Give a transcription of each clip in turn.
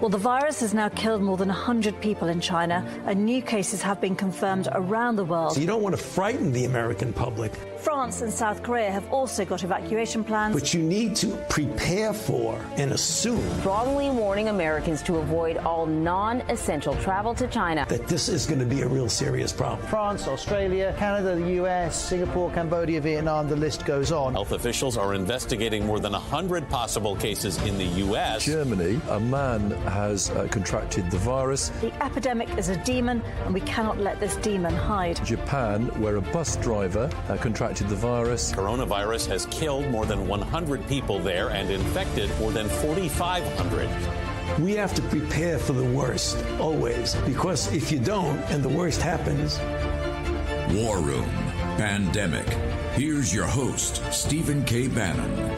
Well, the virus has now killed more than 100 people in China, and new cases have been confirmed around the world. So you don't want to frighten the American public. France and South Korea have also got evacuation plans. But you need to prepare for and assume strongly warning Americans to avoid all non-essential travel to China. That this is going to be a real serious problem. France, Australia, Canada, the US, Singapore, Cambodia, Vietnam, the list goes on. Health officials are investigating more than 100 possible cases in the US. Germany, a man has contracted the virus. The epidemic is a demon, and we cannot let this demon hide. Japan, where a bus driver contracted the virus. Coronavirus has killed more than 100 people there and infected more than 4,500. We have to prepare for the worst, always, because if you don't and the worst happens. War Room Pandemic. Here's your host, Stephen K. Bannon.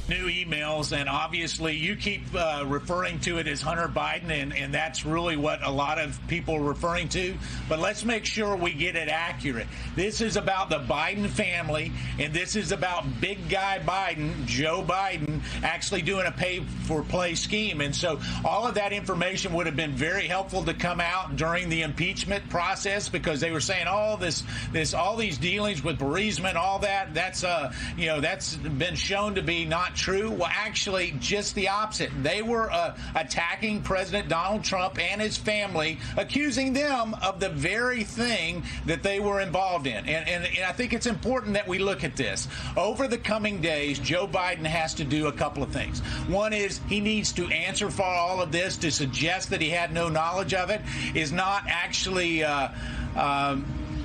New emails, and obviously you keep referring to it as Hunter Biden, and that's really what a lot of people are referring to. But let's make sure we get it accurate. This is about the Biden family, and this is about big guy Biden, Joe Biden, actually doing a pay-for-play scheme. And so all of that information would have been very helpful to come out during the impeachment process, because they were saying all these dealings with bereavement, all that's been shown to be not true. Well, actually, just the opposite. They were attacking President Donald Trump and his family, accusing them of the very thing that they were involved in. And I think it's important that we look at this. Over the coming days, Joe Biden has to do a couple of things. One is he needs to answer for all of this. To suggest that he had no knowledge of it is not actually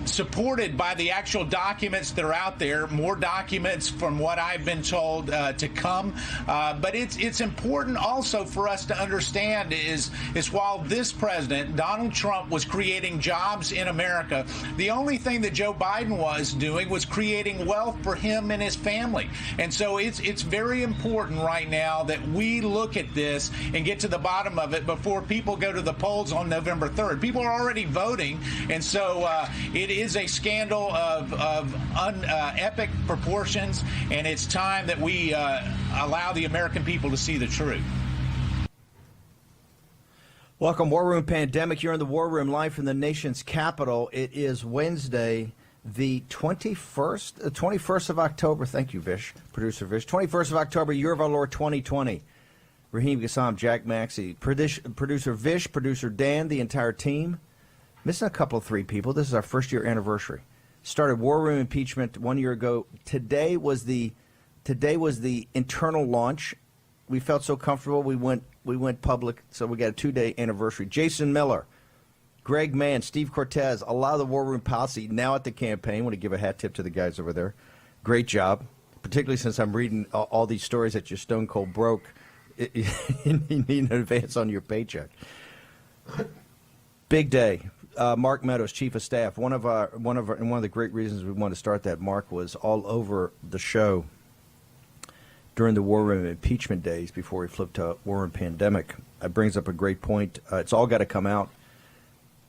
supported by the actual documents that are out there. More documents, from what I've been told, to come. But it's important also for us to understand is while this president, Donald Trump, was creating jobs in America, the only thing that Joe Biden was doing was creating wealth for him and his family. And so it's very important right now that we look at this and get to the bottom of it before people go to the polls on November 3rd. People are already voting, and so it is a scandal of epic proportions, and it's time that we allow the American people to see the truth. Welcome, War Room Pandemic. You're in the War Room, live from the nation's capital. It is Wednesday, the 21st of October. Thank you, Vish, producer Vish. 21st of October, year of our Lord 2020. Raheem Gassam, Jack Maxey, producer Vish, producer Dan, the entire team. Missing a couple of three people. This is our first year anniversary. Started War Room Impeachment 1 year ago. Today was the internal launch. We felt so comfortable. We went public, so we got a 2-day anniversary. Jason Miller, Greg Mann, Steve Cortez, a lot of the War Room posse now at the campaign. I want to give a hat tip to the guys over there. Great job, particularly since I'm reading all these stories that you're stone cold broke. You need an advance on your paycheck. Big day. Mark Meadows, Chief of Staff. One of the great reasons we wanted to start that, Mark, was all over the show during the War Room impeachment days before we flipped to War Room Pandemic. It brings up a great point. It's all got to come out.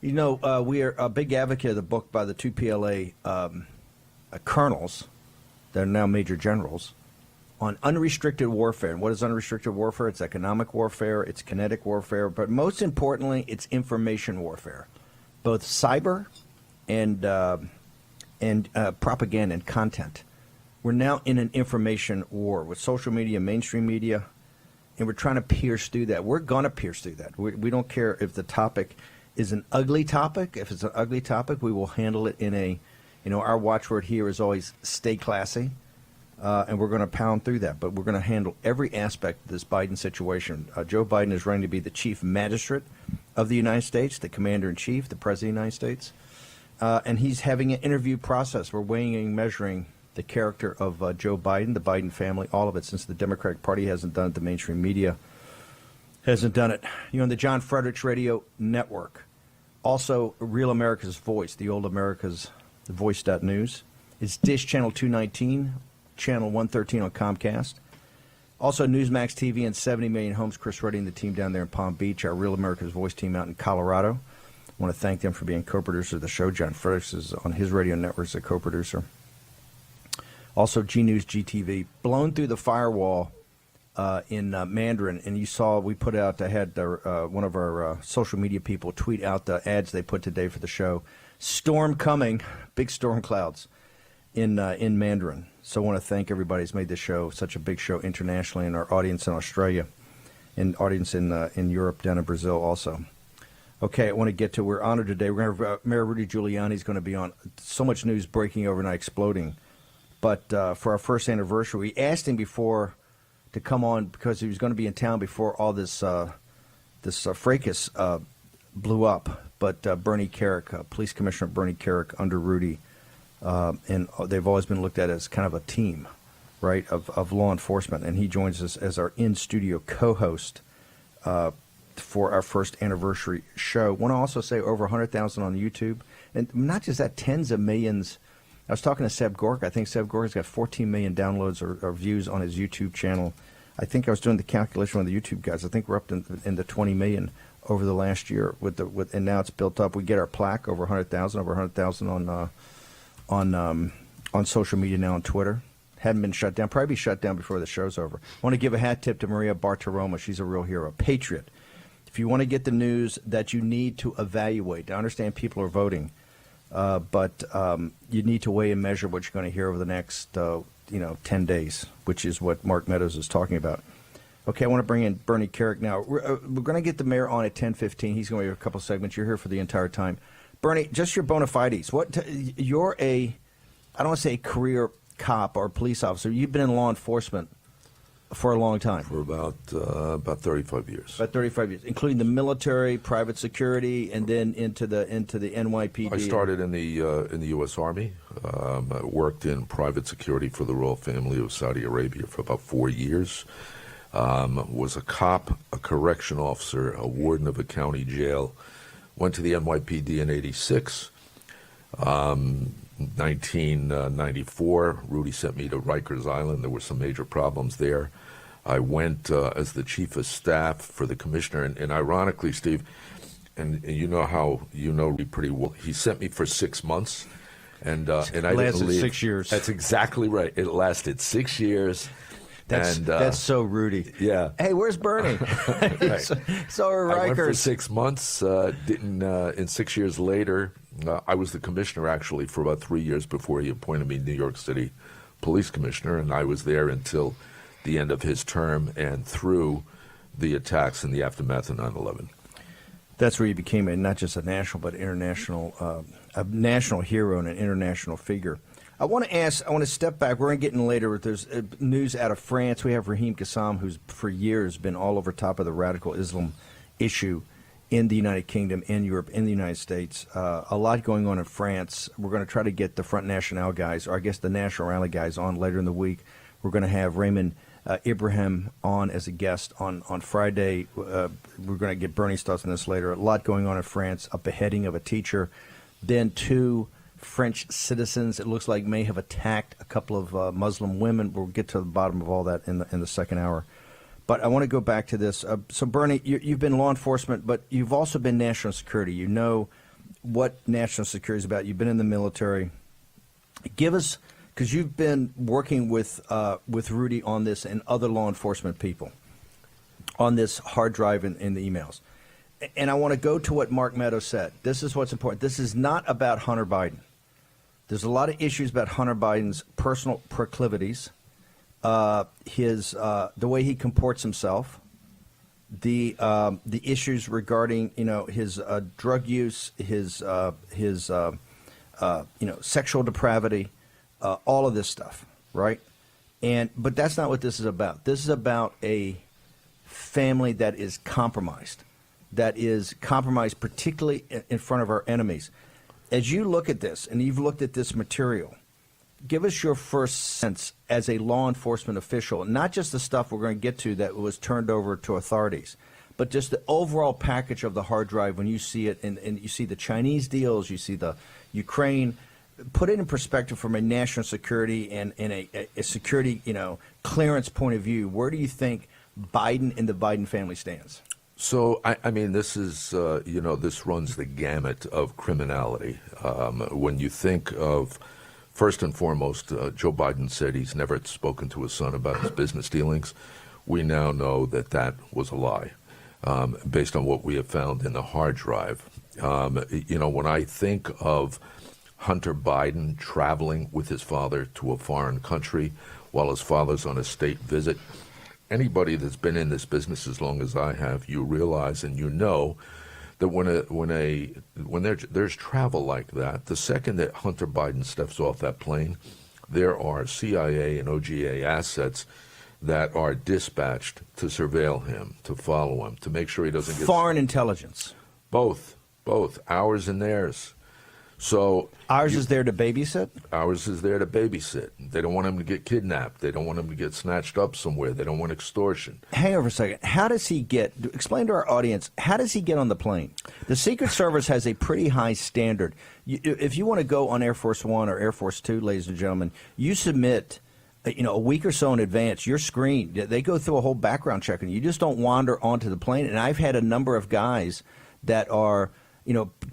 You know, we are a big advocate of the book by the two PLA colonels that are now major generals on unrestricted warfare. And what is unrestricted warfare? It's economic warfare, it's kinetic warfare, but most importantly, it's information warfare. Both cyber and propaganda and content. We're now in an information war with social media, mainstream media, and we're trying to pierce through that. We're going to pierce through that. We don't care if the topic is an ugly topic. If it's an ugly topic, we will handle it in a, our watchword here is always stay classy, and we're going to pound through that. But we're going to handle every aspect of this Biden situation. Joe Biden is running to be the chief magistrate of the United States, the commander-in-chief, the president of the United States. And he's having an interview process. We're weighing and measuring the character of Joe Biden, the Biden family, all of it, since the Democratic Party hasn't done it, the mainstream media hasn't done it. You're on the John Fredericks Radio Network. Also, Real America's Voice, the old America's Voice.news. It's Dish Channel 219, Channel 113 on Comcast. Also, Newsmax TV and 70 million homes. Chris Ruddy and the team down there in Palm Beach, our Real America's Voice team out in Colorado. I want to thank them for being co-producer of the show. John Fredericks is on his radio network as a co-producer. Also, G News, GTV, blown through the firewall in Mandarin, and you saw we put out. I had one of our social media people tweet out the ads they put today for the show. Storm coming, big storm clouds in Mandarin. So I want to thank everybody who's made this show such a big show internationally, and our audience in Australia, and audience in Europe, down in Brazil also. Okay, I want to get to. We're honored today. We're going to have Mayor Rudy Giuliani is going to be on. So much news breaking overnight, exploding. But for our first anniversary, we asked him before to come on because he was going to be in town before all this fracas blew up. But Bernie Kerik, Police Commissioner Bernie Kerik, under Rudy, and they've always been looked at as kind of a team, right, of law enforcement. And he joins us as our in-studio co-host for our first anniversary show. I want to also say over 100,000 on YouTube. And not just that, tens of millions. I was talking to Seb Gork. I think Seb Gork has got 14 million downloads or views on his YouTube channel. I think I was doing the calculation with the YouTube guys. I think we're up in the 20 million over the last year, and now it's built up. We get our plaque over 100,000, over 100,000 on social media now, on Twitter. Hadn't been shut down. Probably be shut down before the show's over. I want to give a hat tip to Maria Bartiromo. She's a real hero, patriot. If you want to get the news that you need to evaluate, I understand people are voting, but you need to weigh and measure what you're going to hear over the next 10 days, which is what Mark Meadows is talking about. Okay, I want to bring in Bernie Kerik now. We're going to get the mayor on at 10:15. He's going to have a couple segments. You're here for the entire time. Bernie, just your bona fides. You're I don't want to say a career cop or police officer. You've been in law enforcement for a long time. For about 35 years. About 35 years, including the military, private security, and then into the NYPD. I started in the U.S. Army. I worked in private security for the royal family of Saudi Arabia for about 4 years. Was a cop, a correction officer, a warden of a county jail. Went to the NYPD in '86. 1994, Rudy sent me to Rikers Island. There were some major problems there. I went as the chief of staff for the commissioner, and ironically, Steve, and you know me pretty well. He sent me for 6 months, and I lasted 6 years. That's exactly right. It lasted 6 years. That's so Rudy. Yeah. Hey, where's Bernie? Right. So are Rikers. I went for 6 months. And 6 years later, I was the commissioner actually for about 3 years before he appointed me New York City police commissioner, and I was there until the end of his term and through the attacks in the aftermath of 9/11. That's where you became not just a national but international, a national hero and an international figure. I want to step back. We're going to get in later. There's news out of France. We have Raheem Kassam, who's for years been all over top of the radical Islam issue in the United Kingdom, in Europe, in the United States. A lot going on in France. We're going to try to get the Front National guys, or I guess the National Rally guys, on later in the week. We're going to have Raymond Ibrahim on as a guest on Friday. We're going to get Bernie's thoughts on this later. A lot going on in France. A beheading of a teacher. Then 2 French citizens, it looks like, may have attacked a couple of Muslim women. We'll get to the bottom of all that in the second hour. But I want to go back to this. So, Bernie, you've been law enforcement, but you've also been national security. You know what national security is about. You've been in the military. Give us, because you've been working with Rudy on this and other law enforcement people on this hard drive in the emails. And I want to go to what Mark Meadows said. This is what's important. This is not about Hunter Biden. There's a lot of issues about Hunter Biden's personal proclivities, the way he comports himself, the issues regarding his drug use, his sexual depravity, all of this stuff, right? But that's not what this is about. This is about a family that is compromised. Particularly in front of our enemies. As you look at this, and you've looked at this material, give us your first sense as a law enforcement official, not just the stuff we're going to get to that was turned over to authorities, but just the overall package of the hard drive when you see it, and you see the Chinese deals, you see the Ukraine. Put it in perspective from a national security and a security clearance point of view. Where do you think Biden and the Biden family stands? So, I mean, this is, this runs the gamut of criminality. When you think of, first and foremost, Joe Biden said he's never spoken to his son about his business dealings. we now know that that was a lie, based on what we have found in the hard drive. When I think of Hunter Biden traveling with his father to a foreign country while his father's on a state visit, anybody that's been in this business as long as I have, you realize and you know that when there's travel like that, the second that Hunter Biden steps off that plane, there are CIA and OGA assets that are dispatched to surveil him, to follow him, to make sure he doesn't get... Foreign intelligence. Both, ours and theirs. So ours is there to babysit? Ours is there to babysit. They don't want him to get kidnapped. They don't want him to get snatched up somewhere. They don't want extortion. Hang on for a second. How does he get, explain to our audience, how does he get on the plane? The Secret Service has a pretty high standard. If you want to go on Air Force One or Air Force Two, ladies and gentlemen, you submit a week or so in advance. You're screened. They go through a whole background check, and you just don't wander onto the plane. And I've had a number of guys that are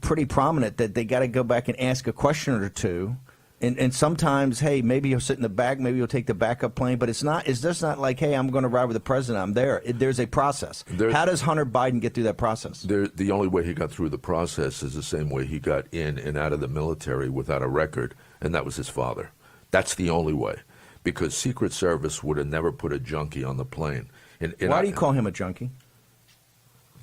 pretty prominent that they got to go back and ask a question or two. And sometimes, hey, maybe he'll sit in the back, maybe he'll take the backup plane, but it's just not like, hey, I'm going to ride with the president, I'm there. There's a process. How does Hunter Biden get through that process? The only way he got through the process is the same way he got in and out of the military without a record, and that was his father. That's the only way, because Secret Service would have never put a junkie on the plane. Why do you call him a junkie?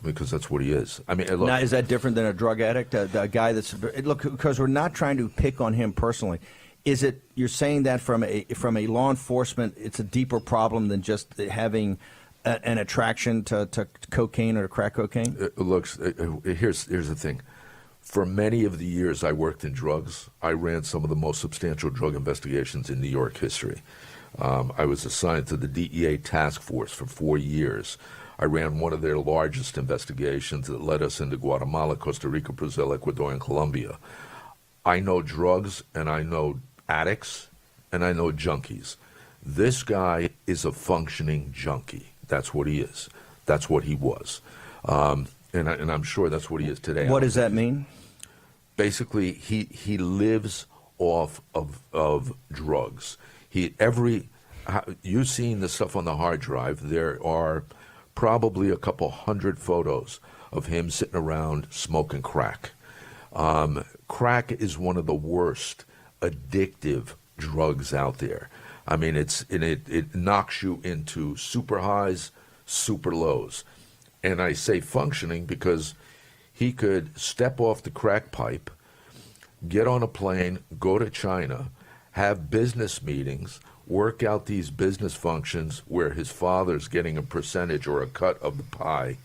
Because that's what he is. I mean, look, now, is that different than a drug addict, a guy that's because we're not trying to pick on him personally. Is it you're saying that from a law enforcement, it's a deeper problem than just having an attraction to cocaine or crack cocaine? Here's the thing. For many of the years I worked in drugs, I ran some of the most substantial drug investigations in New York history. I was assigned to the DEA task force for 4 years. I ran one of their largest investigations that led us into Guatemala, Costa Rica, Brazil, Ecuador, and Colombia. I know drugs, and I know addicts, and I know junkies. This guy is a functioning junkie. That's what he is. That's what he was. And I'm sure that's what he is today. What does that mean? Basically, he lives off of drugs. You've seen the stuff on the hard drive. There are probably a couple hundred photos of him sitting around smoking crack. Crack is one of the worst addictive drugs out there. I mean, it knocks you into super highs, super lows. And I say functioning because he could step off the crack pipe, get on a plane, go to China, have business meetings, work out these business functions where his father's getting a percentage or a cut of the pie,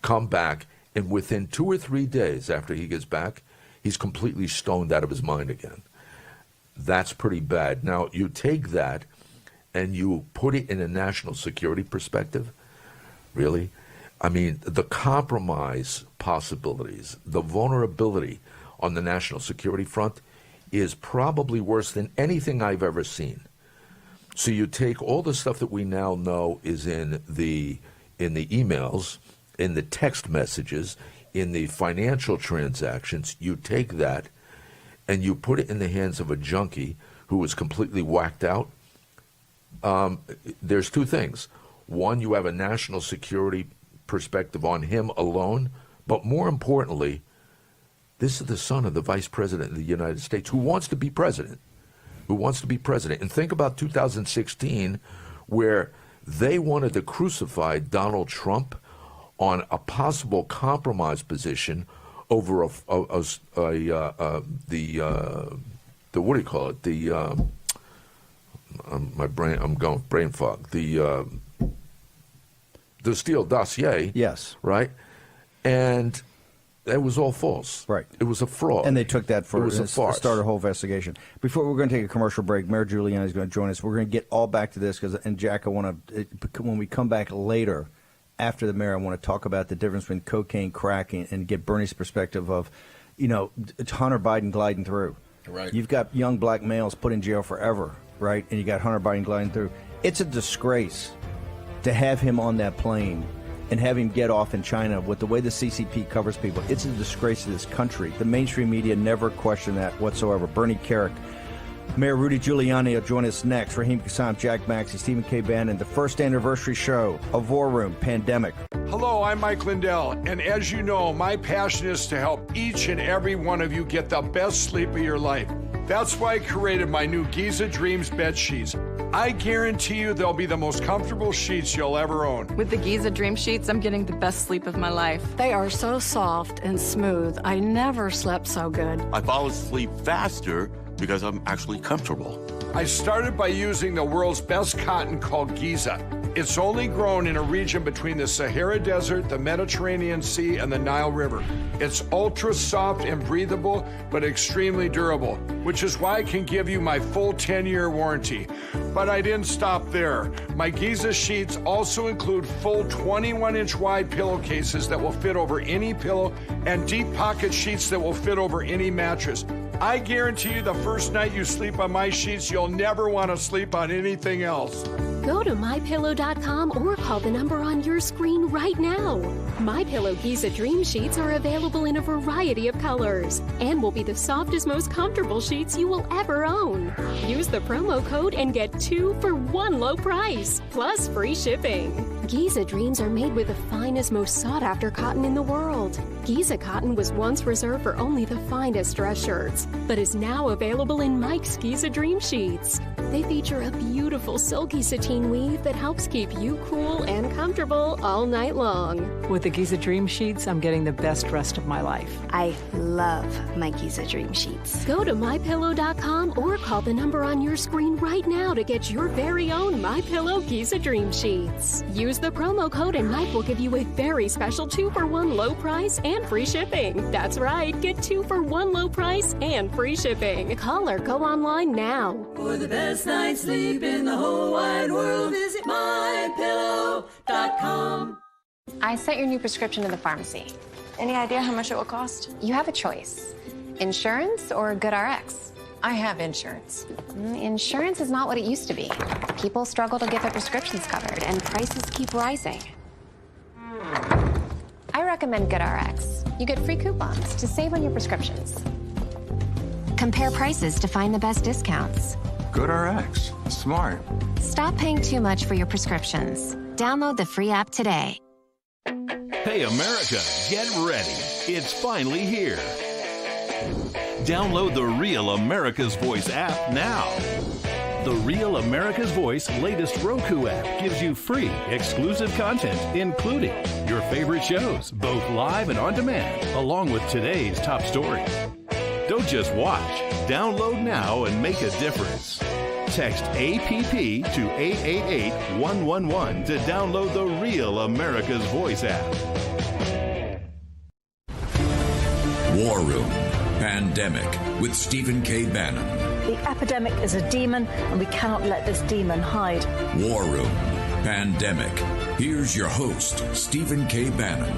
come back, and within 2 or 3 days after he gets back, he's completely stoned out of his mind again. That's pretty bad. Now, you take that and you put it in a national security perspective, really? I mean, the compromise possibilities, the vulnerability on the national security front is probably worse than anything I've ever seen. So you take all the stuff that we now know is in the emails, in the text messages, in the financial transactions, you take that and you put it in the hands of a junkie who is completely whacked out. There's two things. One, you have a national security perspective on him alone, but more importantly, this is the son of the vice president of the United States who wants to be president. And think about 2016, where they wanted to crucify Donald Trump on a possible compromise position over the what do you call it? I'm going brain fog. The Steele dossier. Yes. Right? And it was all false. Right. It was a fraud. And they took that for it was a farce. Start a whole investigation. Before we're going to take a commercial break, Mayor Giuliani is going to join us. We're going to get all back to this and Jack, when we come back later after the mayor, I want to talk about the difference between cocaine, crack, and get Bernie's perspective of, it's Hunter Biden gliding through. Right. You've got young black males put in jail forever, right? And you got Hunter Biden gliding through. It's a disgrace to have him on that plane and have him get off in China with the way the CCP covers people. It's a disgrace to this country. The mainstream media never questioned that whatsoever. Bernie Carrick, Mayor Rudy Giuliani will join us next. Raheem Kassam, Jack Maxey, Stephen K. Bannon, the first anniversary show of War Room Pandemic. Hello, I'm Mike Lindell, and as you know, my passion is to help each and every one of you get the best sleep of your life. That's why I created my new Giza Dreams bed sheets. I guarantee you they'll be the most comfortable sheets you'll ever own. With the Giza Dream Sheets, I'm getting the best sleep of my life. They are so soft and smooth. I never slept so good. I fall asleep faster because I'm actually comfortable. I started by using the world's best cotton called Giza. It's only grown in a region between the Sahara Desert, the Mediterranean Sea, and the Nile River. It's ultra soft and breathable, but extremely durable, which is why I can give you my full 10-year warranty. But I didn't stop there. My Giza sheets also include full 21-inch wide pillowcases that will fit over any pillow and deep pocket sheets that will fit over any mattress. I guarantee you the first night you sleep on my sheets, you'll never want to sleep on anything else. Go to MyPillow.com or call the number on your screen right now. MyPillow Giza Dream Sheets are available in a variety of colors and will be the softest, most comfortable sheets you will ever own. Use the promo code and get 2 for 1 low price, plus free shipping. Giza Dreams are made with the finest, most sought-after cotton in the world. Giza cotton was once reserved for only the finest dress shirts, but is now available in Mike's Giza Dream Sheets. They feature a beautiful silky sateen weave that helps keep you cool and comfortable all night long. With the Giza Dream Sheets, I'm getting the best rest of my life. I love my Giza Dream Sheets. Go to MyPillow.com or call the number on your screen right now to get your very own MyPillow Giza Dream Sheets. Use the promo code and Mike will give you a very special 2 for 1 low price and free shipping. That's right, get 2 for 1 low price and free shipping. Call or go online now. For the best night's sleep in the whole wide world, visit MyPillow.com. I sent your new prescription to the pharmacy. Any idea how much it will cost? You have a choice. Insurance or GoodRx? I have insurance. Insurance is not what it used to be. People struggle to get their prescriptions covered, and prices keep rising. I recommend GoodRx. You get free coupons to save on your prescriptions. Compare prices to find the best discounts. GoodRx. Smart. Stop paying too much for your prescriptions. Download the free app today. Hey, America, get ready. It's finally here. Download the Real America's Voice app now. The Real America's Voice latest Roku app gives you free, exclusive content, including your favorite shows, both live and on demand, along with today's top stories. Don't just watch. Download now and make a difference. Text APP to 888-111 to download the Real America's Voice app. War Room Pandemic with Stephen K. Bannon. The epidemic is a demon, and we cannot let this demon hide. War Room Pandemic. Here's your host, Stephen K. Bannon.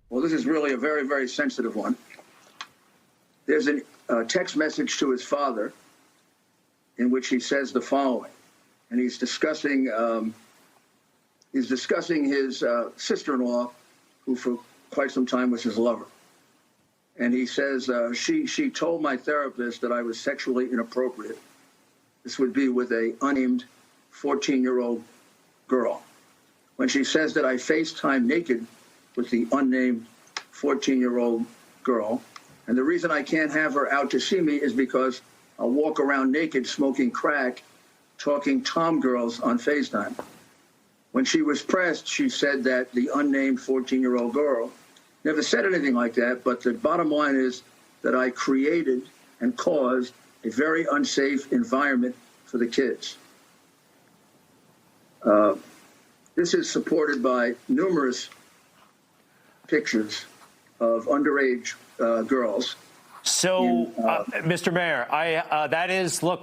Well, this is really a very, very sensitive one. There's a text message to his father in which he says the following, and he's discussing his sister-in-law, who for quite some time was his lover. And he says, she told my therapist that I was sexually inappropriate. This would be with a unnamed 14-year-old girl. When she says that I FaceTime naked with the unnamed 14-year-old girl, and the reason I can't have her out to see me is because I'll walk around naked, smoking crack, talking tom girls on FaceTime. When she was pressed, she said that the unnamed 14-year-old girl never said anything like that, but the bottom line is that I created and caused a very unsafe environment for the kids. This is supported by numerous pictures of underage girls. So, Mr. Mayor,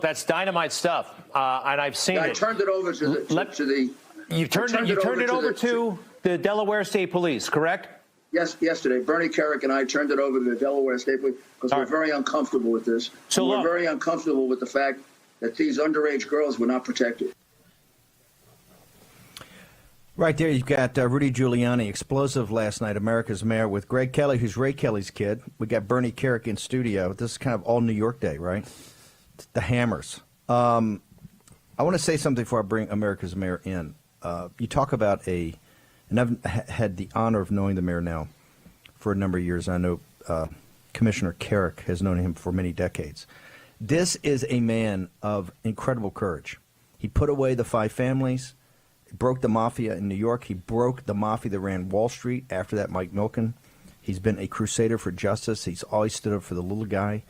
that's dynamite stuff, and I've seen it. I turned it over to the. You turned it over to the Delaware State Police, correct? Yes, yesterday. Bernie Kerrick and I turned it over to the Delaware State Police because we're very uncomfortable with this. So we're very uncomfortable with the fact that these underage girls were not protected. Right there, you've got Rudy Giuliani, explosive last night, America's mayor, with Greg Kelly, who's Ray Kelly's kid. We got Bernie Kerik in studio. This is kind of all New York Day, right? The Hammers. I want to say something before I bring America's mayor in. You talk about and I've had the honor of knowing the mayor now for a number of years. I know Commissioner Kerik has known him for many decades. This is a man of incredible courage. He put away the 5 families. Broke the mafia in New York. He broke the mafia that ran Wall Street. After that, Mike Milken. He's been a crusader for justice. He's always stood up for the little guy.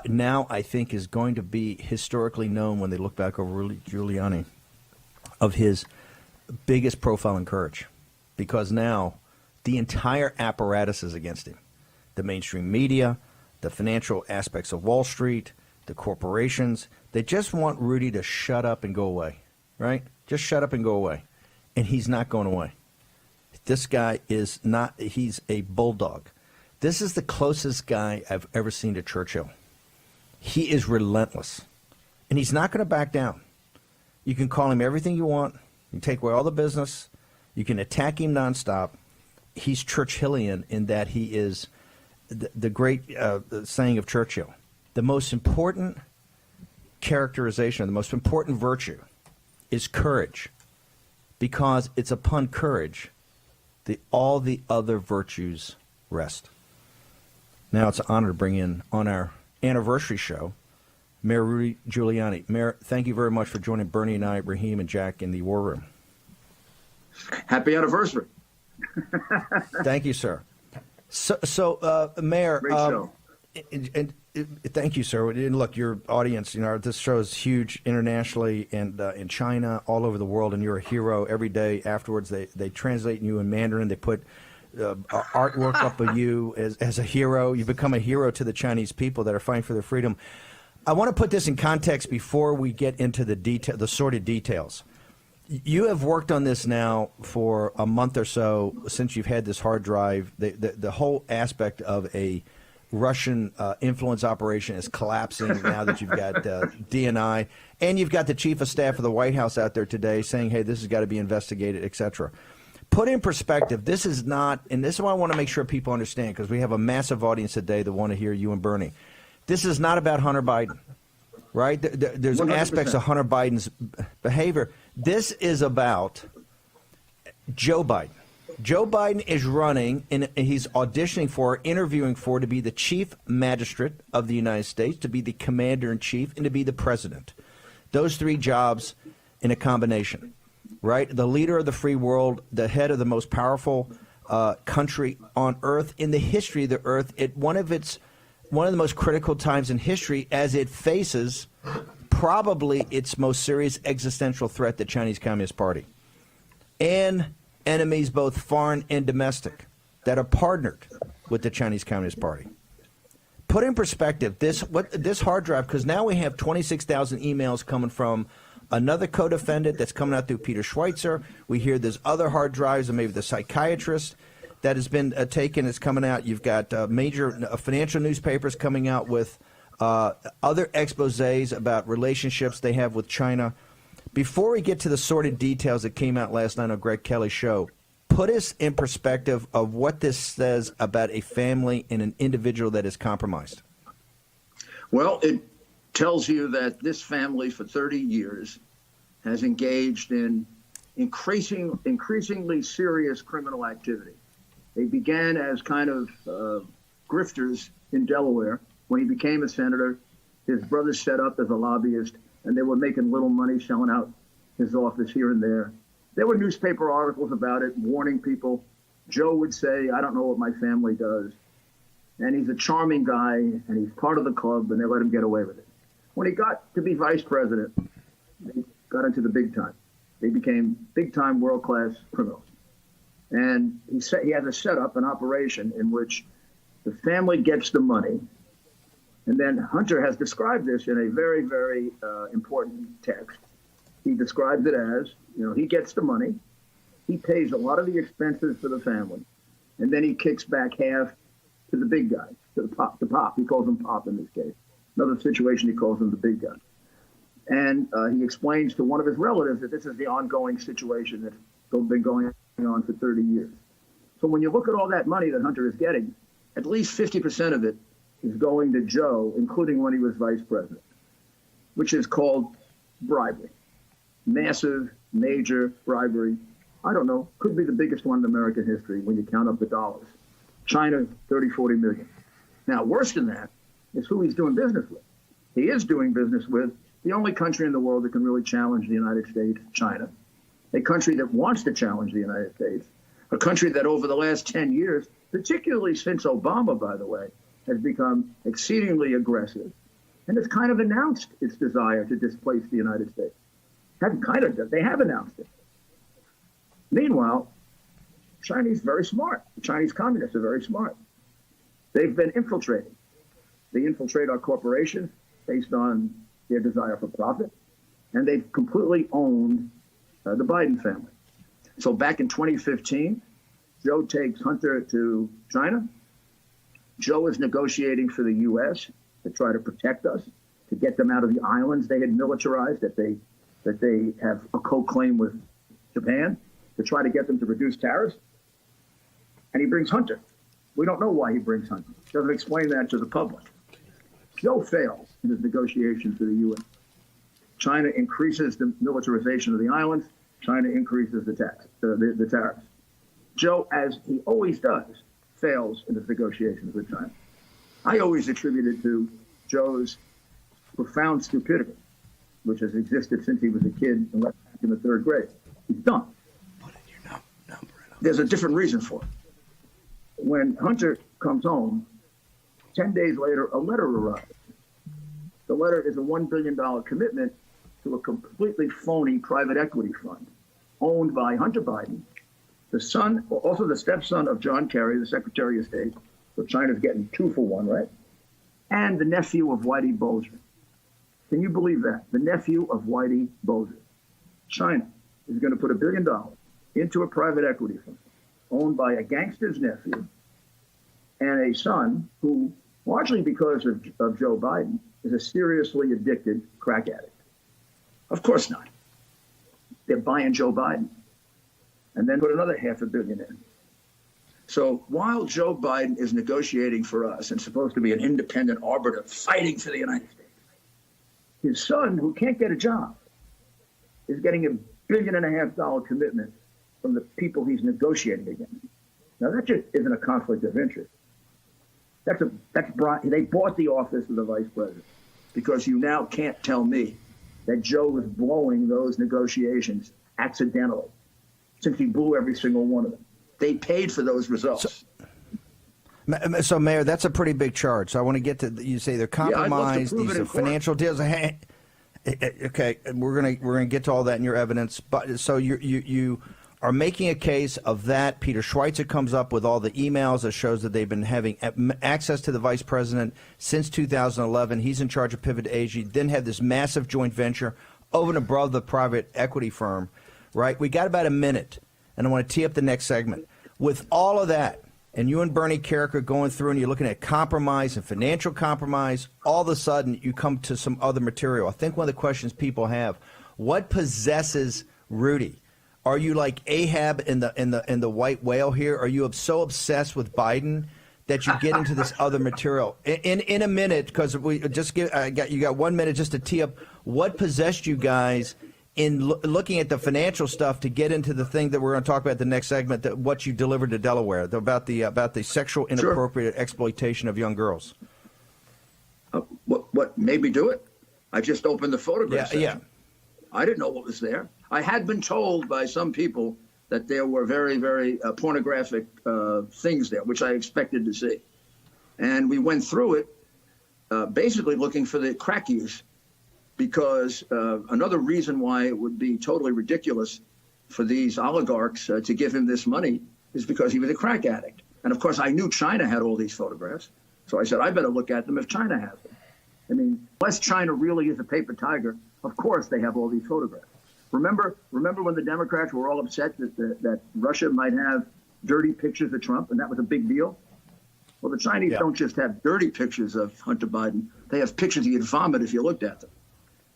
Now, I think, is going to be historically known when they look back over Rudy Giuliani of his biggest profile and courage. Because now the entire apparatus is against him. The mainstream media, the financial aspects of Wall Street, the corporations. They just want Rudy to shut up and go away, right? Just shut up and go away. And he's not going away. This guy is not, he's a bulldog. This is the closest guy I've ever seen to Churchill. He is relentless. And he's not going to back down. You can call him everything you want. You can take away all the business. You can attack him nonstop. He's Churchillian in that he is the great saying of Churchill. The most important characterization, the most important virtue is courage, because it's upon courage that all the other virtues rest. Now it's an honor to bring in on our anniversary show Mayor Rudy Giuliani. Mayor, thank you very much for joining Bernie and I, Raheem and Jack in the War Room. Happy anniversary. Thank you, sir. So Mayor, great show. And thank you, sir. And look, your audience, this show is huge internationally and in China, all over the world, and you're a hero. Every day afterwards, they translate you in Mandarin. They put artwork up of you as a hero. You become a hero to the Chinese people that are fighting for their freedom. I want to put this in context before we get into the sordid details. You have worked on this now for a month or so since you've had this hard drive. The whole aspect of a Russian influence operation is collapsing now that you've got DNI, and you've got the chief of staff of the White House out there today saying, hey, this has got to be investigated, et cetera. Put in perspective, this is not, and this is what I want to make sure people understand, because we have a massive audience today that want to hear you and Bernie. This is not about Hunter Biden, right? There's 100%. Aspects of Hunter Biden's behavior. This is about Joe Biden. Joe Biden is running, and he's auditioning for, interviewing for, to be the chief magistrate of the United States, to be the commander-in-chief, and to be the president. Those 3 jobs in a combination, right? The leader of the free world, the head of the most powerful country on earth, in the history of the earth, at one of the most critical times in history, as it faces probably its most serious existential threat, the Chinese Communist Party. And enemies, both foreign and domestic, that are partnered with the Chinese Communist Party. Put in perspective this hard drive, because now we have 26,000 emails coming from another co-defendant that's coming out through Peter Schweitzer. We hear there's other hard drives, and maybe the psychiatrist that has been taken is coming out. You've got major financial newspapers coming out with other exposés about relationships they have with China. Before we get to the sordid details that came out last night on Greg Kelly's show, put us in perspective of what this says about a family and an individual that is compromised. Well, it tells you that this family for 30 years has engaged in increasingly serious criminal activity. They began as kind of grifters in Delaware. When he became a senator, his brother set up as a lobbyist, and they were making little money selling out his office here and there. There were newspaper articles about it, warning people. Joe would say, I don't know what my family does. And he's a charming guy, and he's part of the club, and they let him get away with it. When he got to be vice president, they got into the big time. They became big-time, world-class criminals. And he has a setup, an operation in which the family gets the money. And then Hunter has described this in a very, very important text. He describes it as, he gets the money, he pays a lot of the expenses for the family, and then he kicks back half to the big guy, to the pop. He calls him Pop in this case. Another situation, he calls him the big guy. And he explains to one of his relatives that this is the ongoing situation, that been going on for 30 years. So when you look at all that money that Hunter is getting, at least 50% of it is going to Joe, including when he was vice president, which is called bribery. Massive, major bribery. I don't know, could be the biggest one in American history when you count up the dollars. China, 30, 40 million. Now, worse than that is who he's doing business with. He is doing business with the only country in the world that can really challenge the United States, China, a country that wants to challenge the United States, a country that over the last 10 years, particularly since Obama, by the way, has become exceedingly aggressive and has kind of announced its desire to displace the United States. They have announced it. Meanwhile, Chinese very smart. The Chinese communists are very smart. They've been infiltrating. They infiltrate our corporations based on their desire for profit, and they've completely owned the Biden family. So back in 2015, Joe takes Hunter to China. Joe is negotiating for the U.S. to try to protect us, to get them out of the islands they had militarized, that they have a co-claim with Japan, to try to get them to reduce tariffs. And he brings Hunter. We don't know why he brings Hunter. Doesn't explain that to the public. Joe fails in his negotiations for the U.S. China increases the militarization of the islands. China increases the tariffs. Joe, as he always does, fails in his negotiations with China. I always attribute it to Joe's profound stupidity, which has existed since he was a kid and left in the third grade. He's dumb. There's a different reason for it. When Hunter comes home, 10 days later, a letter arrives. The letter is a $1 billion commitment to a completely phony private equity fund owned by Hunter Biden, the son, also the stepson of John Kerry, the Secretary of State. So China's getting 2 for 1, right? And the nephew of Whitey Bulger. Can you believe that? The nephew of Whitey Bulger. China is going to put $1 billion into a private equity fund owned by a gangster's nephew and a son who, largely because of Joe Biden, is a seriously addicted crack addict. Of course not. They're buying Joe Biden and then put another $500 million in. So while Joe Biden is negotiating for us and supposed to be an independent arbiter fighting for the United States, his son, who can't get a job, is getting $1.5 billion commitment from the people he's negotiating against. Now, that just isn't a conflict of interest. They bought the office of the vice president because you now can't tell me that Joe was blowing those negotiations accidentally, since he blew every single one of them. They paid for those results. So Mayor, that's a pretty big charge. So I want to get to, you say they're compromised, these are financial deals. Okay, we're gonna get to all that in your evidence. But so you are making a case of that. Peter Schweitzer comes up with all the emails that shows that they've been having access to the vice president since 2011. He's in charge of Pivot Asia. Then had this massive joint venture over and above the private equity firm, right? We got about a minute, and I want to tee up the next segment. With all of that, and you and Bernie Kerik are going through and you're looking at compromise and financial compromise, all of a sudden you come to some other material. I think one of the questions people have, what possesses Rudy? Are you like Ahab in the white whale here? Are you so obsessed with Biden that you get into this other material? In a minute, because we just you got 1 minute just to tee up what possessed you guys in looking at the financial stuff to get into the thing that we're going to talk about the next segment, that what you delivered to Delaware about the sexual inappropriate exploitation of young girls. What made me do it? I just opened the photograph. Yeah. I didn't know what was there. I had been told by some people that there were very, very pornographic things there, which I expected to see. And we went through it, basically looking for the crack use, because another reason why it would be totally ridiculous for these oligarchs to give him this money is because he was a crack addict. And of course, I knew China had all these photographs. So I said, I better look at them if China has them. I mean, unless China really is a paper tiger, of course they have all these photographs. Remember when the Democrats were all upset that Russia might have dirty pictures of Trump, and that was a big deal? Well, the Chinese don't just have dirty pictures of Hunter Biden. They have pictures you'd vomit if you looked at them.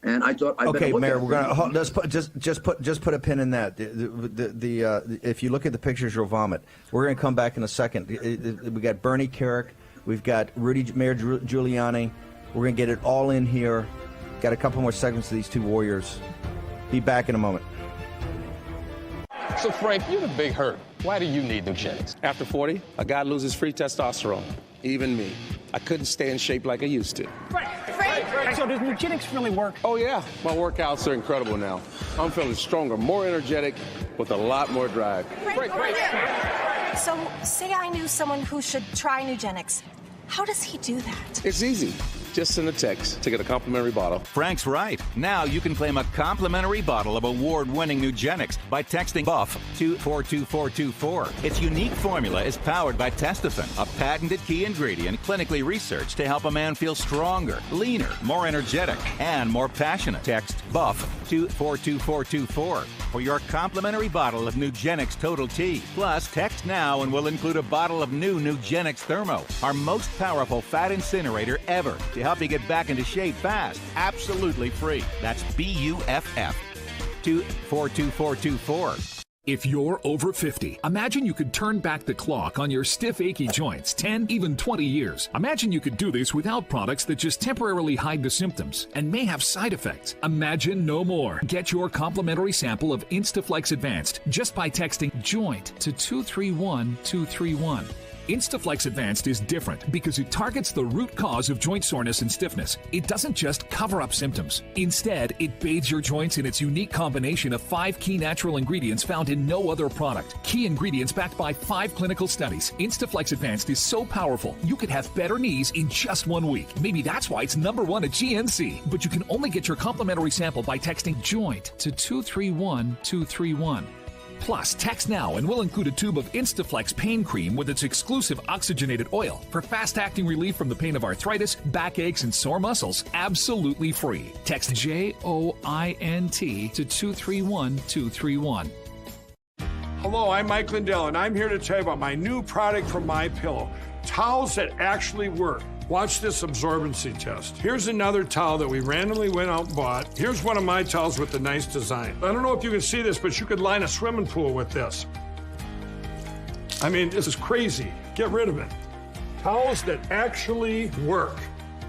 And I thought, okay, Mayor, we're gonna let's put just put a pin in that. If you look at the pictures, you'll vomit. We're gonna come back in a second. We got Bernie Kerik, we've got Mayor Giuliani. We're gonna get it all in here. Got a couple more segments of these two warriors. Be back in a moment. So Frank, you're the big hurt. Why do you need Nugenics? After 40, a guy loses free testosterone. Even me. I couldn't stay in shape like I used to. Frank! So does Nugenics really work? Oh yeah, my workouts are incredible now. I'm feeling stronger, more energetic, with a lot more drive. Frank. So say I knew someone who should try Nugenics. How does he do that? It's easy. Just send a text to get a complimentary bottle. Frank's right. Now you can claim a complimentary bottle of award-winning Nugenics by texting BUFF to 42424. Its unique formula is powered by Testofen, a patented key ingredient clinically researched to help a man feel stronger, leaner, more energetic, and more passionate. Text BUFF to 42424 for your complimentary bottle of Nugenics Total T. Plus, text now and we'll include a bottle of new Nugenics Thermo, our most powerful fat incinerator ever, to help you get back into shape fast, absolutely free. That's BUFF to 42424. If you're over 50, imagine you could turn back the clock on your stiff, achy joints 10, even 20 years. Imagine you could do this without products that just temporarily hide the symptoms and may have side effects. Imagine no more. Get your complimentary sample of Instaflex Advanced just by texting JOINT to 231231. Instaflex Advanced is different because it targets the root cause of joint soreness and stiffness. It doesn't just cover up symptoms. Instead, it bathes your joints in its unique combination of 5 key natural ingredients found in no other product. Key ingredients backed by 5 clinical studies. Instaflex Advanced is so powerful, you could have better knees in just 1 week. Maybe that's why it's #1 at GNC. But you can only get your complimentary sample by texting JOINT to 231231. Plus, text now and we'll include a tube of Instaflex pain cream with its exclusive oxygenated oil for fast-acting relief from the pain of arthritis, backaches, and sore muscles, absolutely free. Text JOINT to 231231. Hello, I'm Mike Lindell, and I'm here to tell you about my new product from MyPillow, towels that actually work. Watch this absorbency test. Here's another towel that we randomly went out and bought. Here's one of my towels with the nice design. I don't know if you can see this, but you could line a swimming pool with this. I mean, this is crazy. Get rid of it. Towels that actually work.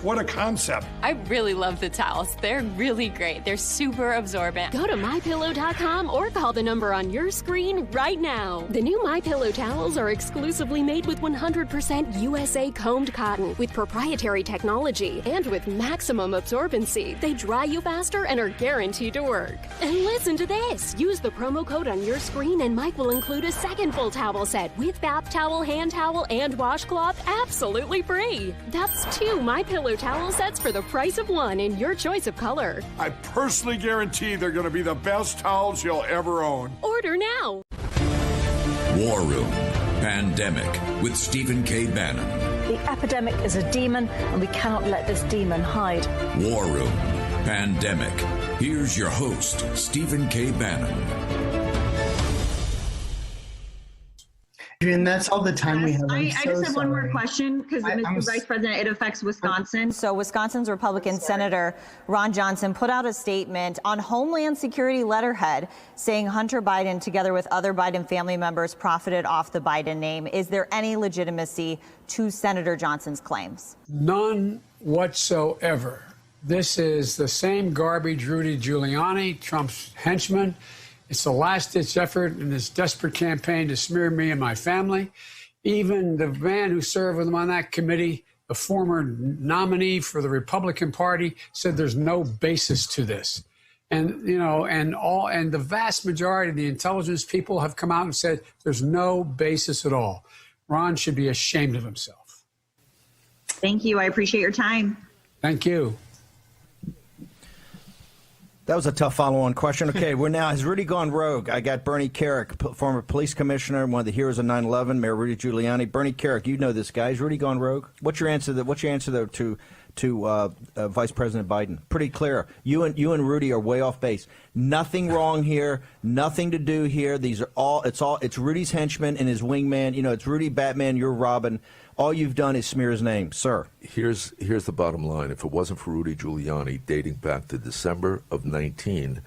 What a concept. I really love the towels. They're really great. They're super absorbent. Go to MyPillow.com or call the number on your screen right now. The new MyPillow towels are exclusively made with 100% USA combed cotton with proprietary technology and with maximum absorbency. They dry you faster and are guaranteed to work. And listen to this. Use the promo code on your screen and Mike will include a second full towel set with bath towel, hand towel, and washcloth absolutely free. That's 2 MyPillow towel sets for the price of 1 in your choice of color. I personally guarantee they're going to be the best towels you'll ever own. Order now. War Room Pandemic with Stephen K. Bannon. The epidemic is a demon, and we cannot let this demon hide. War Room Pandemic. Here's your host, Stephen K. Bannon. Adrian, that's all the time we have. I just have one more question because, Mr. Vice President, it affects Wisconsin. So Wisconsin's Republican Senator Ron Johnson put out a statement on Homeland Security letterhead saying Hunter Biden, together with other Biden family members, profited off the Biden name. Is there any legitimacy to Senator Johnson's claims? None whatsoever. This is the same garbage Rudy Giuliani, Trump's henchman. It's a last-ditch effort in this desperate campaign to smear me and my family. Even the man who served with him on that committee, the former nominee for the Republican Party, said there's no basis to this. And, you know, and the vast majority of the intelligence people have come out and said there's no basis at all. Ron should be ashamed of himself. Thank you. I appreciate your time. Thank you. That was a tough follow-on question. Okay, has Rudy gone rogue? I got Bernie Kerik, former police commissioner, one of the heroes of 9/11, Mayor Rudy Giuliani. Bernie Kerik, you know this guy. Is Rudy gone rogue? What's your answer? Though to Vice President Biden? Pretty clear. You and Rudy are way off base. Nothing wrong here. Nothing to do here. These are all. It's Rudy's henchman and his wingman. You know, it's Rudy Batman. You're Robin. all you've done is smear his name, sir. Here's the bottom line. If it wasn't for Rudy Giuliani dating back to December of 19,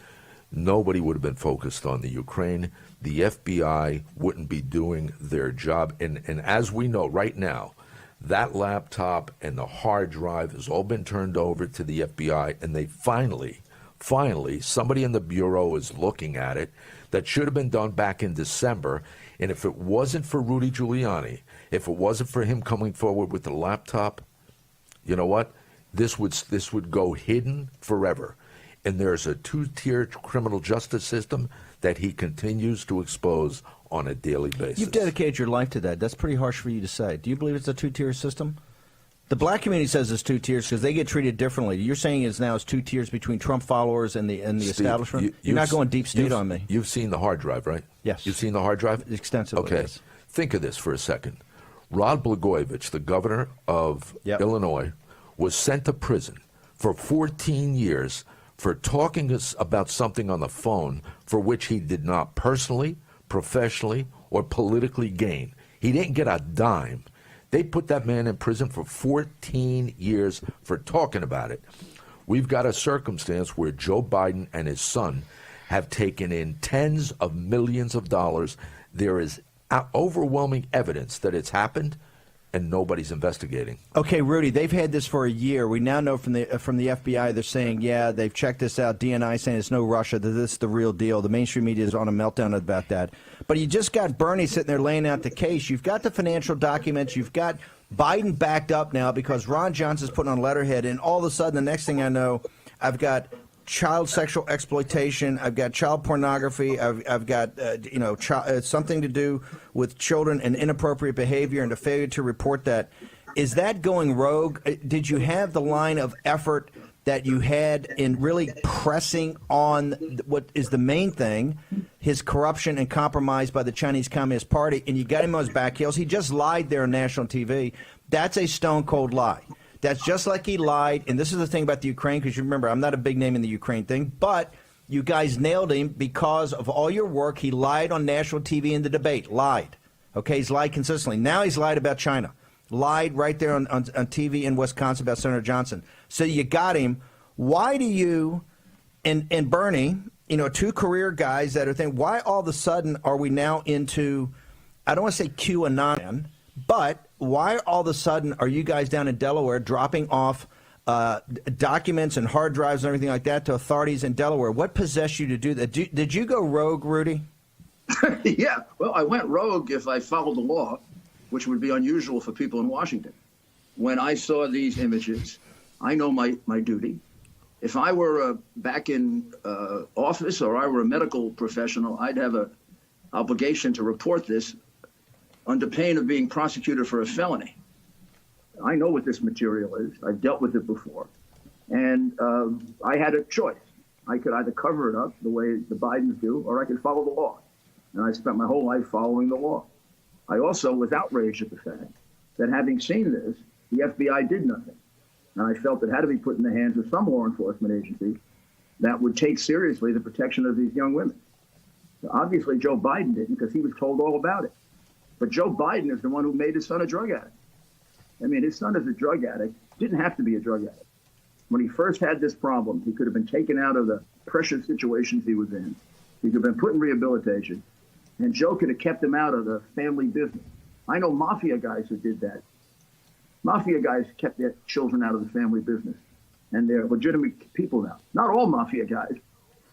nobody would have been focused on the Ukraine. The FBI wouldn't be doing their job. And as we know right now, that laptop and the hard drive has all been turned over to the FBI, and they finally, somebody in the Bureau is looking at it. That should have been done back in December. And if it wasn't for Rudy Giuliani, if it wasn't for him coming forward with the laptop, you know what? This would go hidden forever. And there's a two-tier criminal justice system that he continues to expose on a daily basis. You've dedicated your life to that. That's pretty harsh for you to say. Do you believe it's a two-tier system? The black community says it's two tiers because they get treated differently. You're saying it's two tiers between Trump followers and the Steve, establishment? You're not going deep state on me. You've seen the hard drive, right? Yes. You've seen the hard drive? Extensively, okay. Yes. Think of this for a second. Rod Blagojevich, the governor of Illinois, was sent to prison for 14 years for talking about something on the phone for which he did not personally, professionally, or politically gain. He didn't get a dime. They put that man in prison for 14 years for talking about it. We've got a circumstance where Joe Biden and his son have taken in tens of millions of dollars. There is overwhelming evidence that it's happened, and nobody's investigating. Okay, Rudy, they've had this for a year. We now know from the FBI, they're saying, yeah, they've checked this out. DNI saying it's no Russia, that this is the real deal. The mainstream media is on a meltdown about that. But you just got Bernie sitting there laying out the case. You've got the financial documents. You've got Biden backed up now because Ron Johnson's putting on letterhead. And all of a sudden, the next thing I know, I've got child sexual exploitation. I've got child pornography. I've got something to do with children and inappropriate behavior and a failure to report that. Is that going rogue? Did you have the line of effort that you had in really pressing on what is the main thing, his corruption and compromise by the Chinese Communist Party, and you got him on his back heels? He just lied there on national TV. That's a stone cold lie. That's just like he lied, and this is the thing about the Ukraine, because you remember, I'm not a big name in the Ukraine thing, but you guys nailed him because of all your work. He lied on national TV in the debate. Lied. Okay, he's lied consistently. Now he's lied about China. Lied right there on TV in Wisconsin about Senator Johnson. So you got him. Why do you and Bernie, two career guys that are thinking, why all of a sudden are we now into, I don't want to say QAnon, but why all of a sudden are you guys down in Delaware dropping off documents and hard drives and everything like that to authorities in Delaware? What possessed you to do that? Did you go rogue, Rudy? Yeah, well, I went rogue if I followed the law, which would be unusual for people in Washington. When I saw these images, I know my duty. If I were back in office or I were a medical professional, I'd have an obligation to report this under pain of being prosecuted for a felony. I know what this material is. I've dealt with it before. And I had a choice. I could either cover it up the way the Bidens do, or I could follow the law. And I spent my whole life following the law. I also was outraged at the fact that having seen this, the FBI did nothing. And I felt it had to be put in the hands of some law enforcement agency that would take seriously the protection of these young women. So obviously, Joe Biden didn't, because he was told all about it. But Joe Biden is the one who made his son a drug addict. I mean, his son is a drug addict, didn't have to be a drug addict. When he first had this problem, he could have been taken out of the pressure situations he was in. He could have been put in rehabilitation. And Joe could have kept him out of the family business. I know mafia guys who did that. Mafia guys kept their children out of the family business. And they're legitimate people now. Not all mafia guys,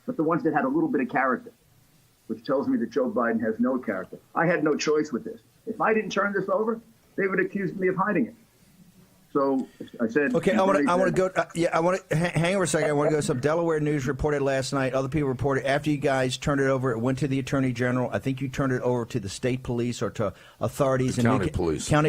but the ones that had a little bit of character, which tells me that Joe Biden has no character. I had no choice with this. If I didn't turn this over, they would accuse me of hiding it. So I said, okay, I want to go. I want to hang over a second. I want to go. Some Delaware News reported last night. Other people reported after you guys turned it over, it went to the Attorney General. I think you turned it over to the state police or to authorities county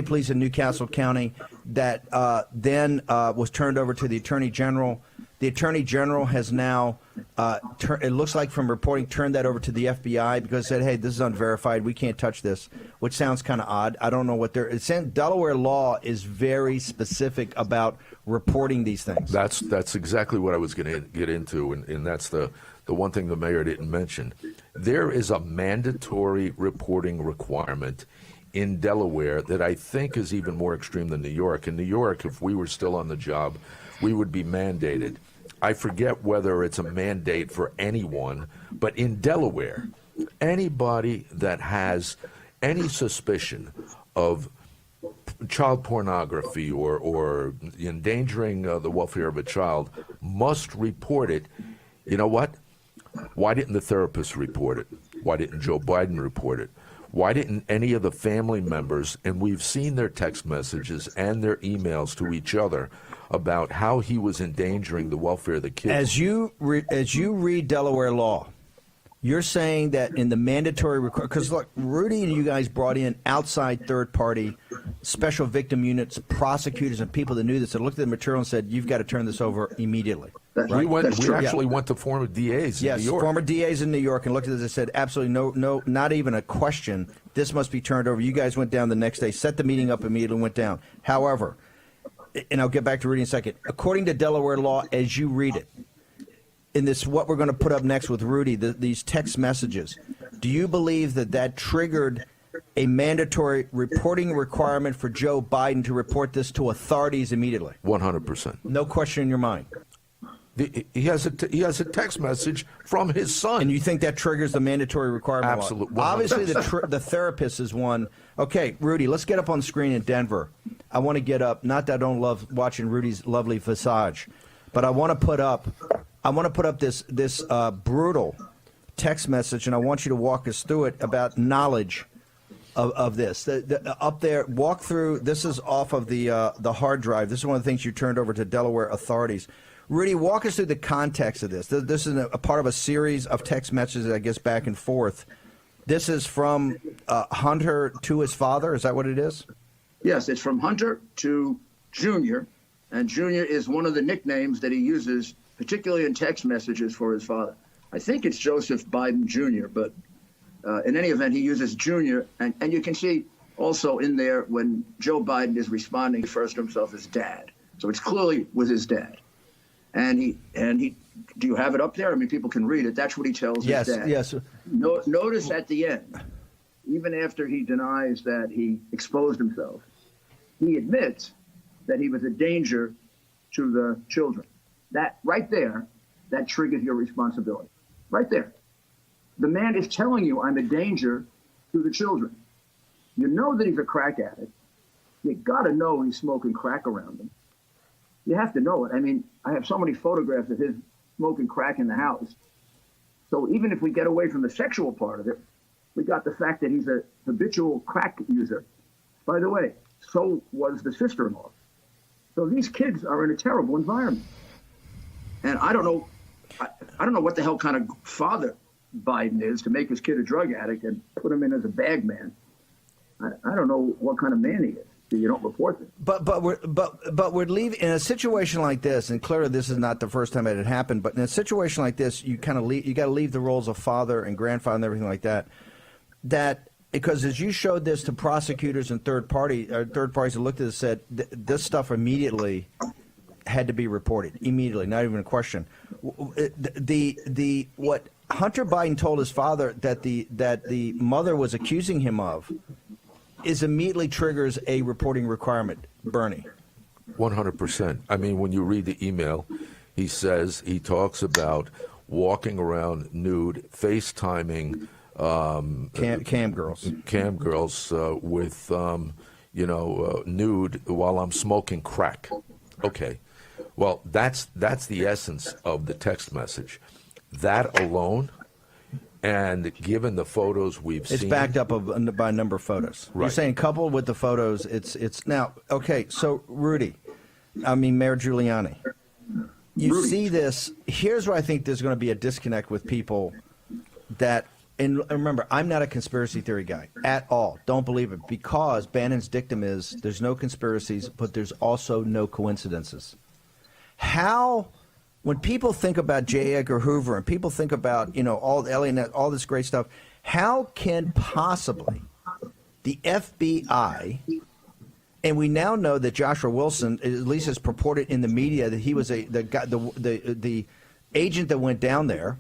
police in Newcastle County. That then was turned over to the Attorney General. The Attorney General has now, it looks like from reporting, turned that over to the FBI because it said, hey, this is unverified. We can't touch this, which sounds kind of odd. I don't know what they're saying. Delaware law is very specific about reporting these things. That's exactly what I was going to get into, and that's the one thing the mayor didn't mention. There is a mandatory reporting requirement in Delaware that I think is even more extreme than New York. In New York, if we were still on the job, we would be mandated. I forget whether it's a mandate for anyone, but in Delaware, anybody that has any suspicion of child pornography or endangering the welfare of a child must report it. You know what? Why didn't the therapist report it? Why didn't Joe Biden report it? Why didn't any of the family members, and we've seen their text messages and their emails to each other about how he was endangering the welfare of the kids. As you read Delaware law, you're saying that in the mandatory because look, Rudy and you guys brought in outside third-party special victim units, prosecutors, and people that knew this, that looked at the material and said, "You've got to turn this over immediately." Right? We actually went to former DAs in New York. Former DAs in New York and looked at this and said, absolutely no, not even a question. This must be turned over. You guys went down the next day, set the meeting up immediately, went down. However, and I'll get back to Rudy in a second, according to Delaware law, as you read it, in this, what we're going to put up next with Rudy, these text messages, do you believe that triggered a mandatory reporting requirement for Joe Biden to report this to authorities immediately? 100%. No question in your mind. He has a text message from his son. And you think that triggers the mandatory requirement? Absolutely. Obviously, the therapist is one. Okay, Rudy, let's get up on screen in Denver. I want to get up. Not that I don't love watching Rudy's lovely visage, but I want to put up this brutal text message, and I want you to walk us through it about knowledge of this. Up there, walk through. This is off of the hard drive. This is one of the things you turned over to Delaware authorities. Rudy, walk us through the context of this. This is a part of a series of text messages, I guess, back and forth. This is from Hunter to his father. Is that what it is? Yes, it's from Hunter to Junior, and Junior is one of the nicknames that he uses, particularly in text messages for his father. I think it's Joseph Biden Jr., but in any event, he uses Junior, and you can see also in there when Joe Biden is responding, he refers to himself as Dad. So it's clearly with his dad. And he, do you have it up there? I mean, people can read it. That's what he tells his dad. Yes. Notice at the end, even after he denies that he exposed himself, he admits that he was a danger to the children. That right there, that triggers your responsibility. Right there. The man is telling you, I'm a danger to the children. You know that he's a crack addict. You got to know he's smoking crack around him. You have to know it. I mean, I have so many photographs of him smoking crack in the house. So even if we get away from the sexual part of it, we got the fact that he's a habitual crack user. By the way, so was the sister-in-law. So these kids are in a terrible environment. And I don't know what the hell kind of father Biden is to make his kid a drug addict and put him in as a bag man. I don't know what kind of man he is. You don't report this. But we're leaving in a situation like this, and clearly this is not the first time it had happened. But in a situation like this, you got to leave the roles of father and grandfather and everything like that. That because as you showed this to prosecutors and third parties that looked at it said this stuff immediately had to be reported immediately, not even a question. The what Hunter Biden told his father that the mother was accusing him of is immediately triggers a reporting requirement, Bernie. 100%. I mean, when you read the email, he talks about walking around nude, FaceTiming cam girls with nude while I'm smoking crack. Okay, well that's the essence of the text message. That alone. And given the photos we've seen, it's backed up by a number of photos. Right. You're saying coupled with the photos, it's now okay. So Mayor Giuliani, you see this. Here's where I think there's going to be a disconnect with people that. And remember, I'm not a conspiracy theory guy at all. Don't believe it because Bannon's dictum is there's no conspiracies, but there's also no coincidences. How? When people think about J. Edgar Hoover and people think about, all Elliot, all this great stuff, how can possibly the FBI, and we now know that Joshua Wilson, at least is purported in the media that he was the agent that went down there,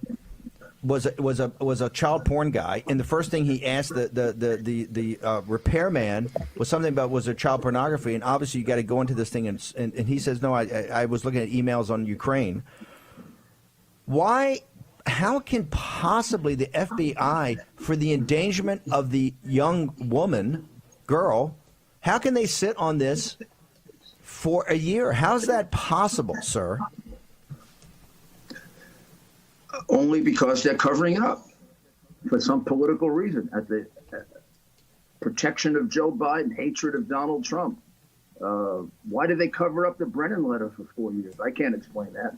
was a child porn guy, and the first thing he asked the repairman was something about was there child pornography, and obviously you got to go into this thing, and he says no, I was looking at emails on Ukraine. Why? How can possibly the FBI, for the endangerment of the young girl, how can they sit on this for a year? How's that possible, sir? Only because they're covering it up for some political reason. At the protection of Joe Biden, hatred of Donald Trump. Why did they cover up the Brennan letter for 4 years? I can't explain that.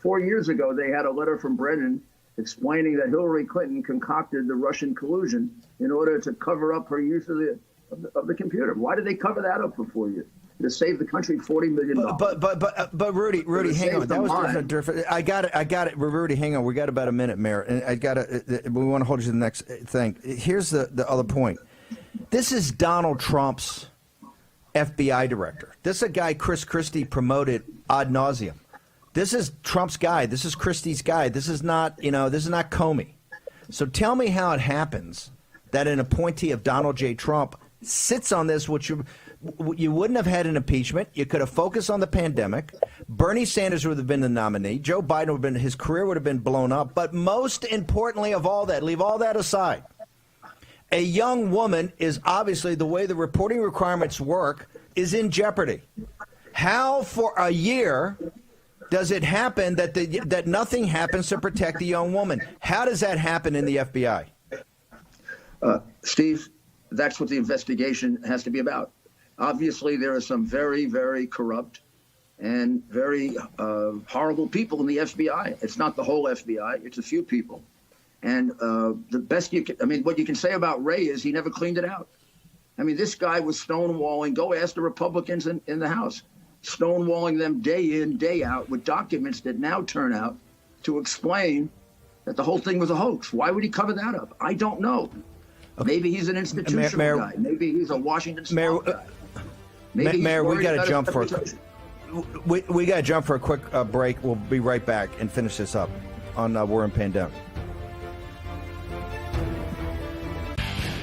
4 years ago, they had a letter from Brennan explaining that Hillary Clinton concocted the Russian collusion in order to cover up her use of the computer. Why did they cover that up for 4 years? To save the country $40 million. But Rudy, hang on. That was different. I got it. Rudy, hang on. We got about a minute, Mayor, and we want to hold you to the next thing. Here's the other point. This is Donald Trump's FBI director. This is a guy Chris Christie promoted ad nauseum. This is Trump's guy. This is Christie's guy. This is not Comey. So tell me how it happens that an appointee of Donald J. Trump sits on this, which you wouldn't have had an impeachment. You could have focused on the pandemic. Bernie Sanders would have been the nominee. Joe Biden would have been, his career would have been blown up. But most importantly of all that, leave all that aside. A young woman is obviously, the way the reporting requirements work, is in jeopardy. How for a year does it happen that nothing happens to protect the young woman? How does that happen in the FBI? Steve, that's what the investigation has to be about. Obviously, there are some very, very corrupt and very horrible people in the FBI. It's not the whole FBI. It's a few people. And the best what you can say about Wray is he never cleaned it out. I mean, this guy was stonewalling. Go ask the Republicans in the House. Stonewalling them day in, day out with documents that now turn out to explain that the whole thing was a hoax. Why would he cover that up? I don't know. Okay. Maybe he's an institutional guy. Maybe he's a Washington swamp guy. Mayor, we got to jump for we got to jump for a quick break. We'll be right back and finish this up on War and Pandemic.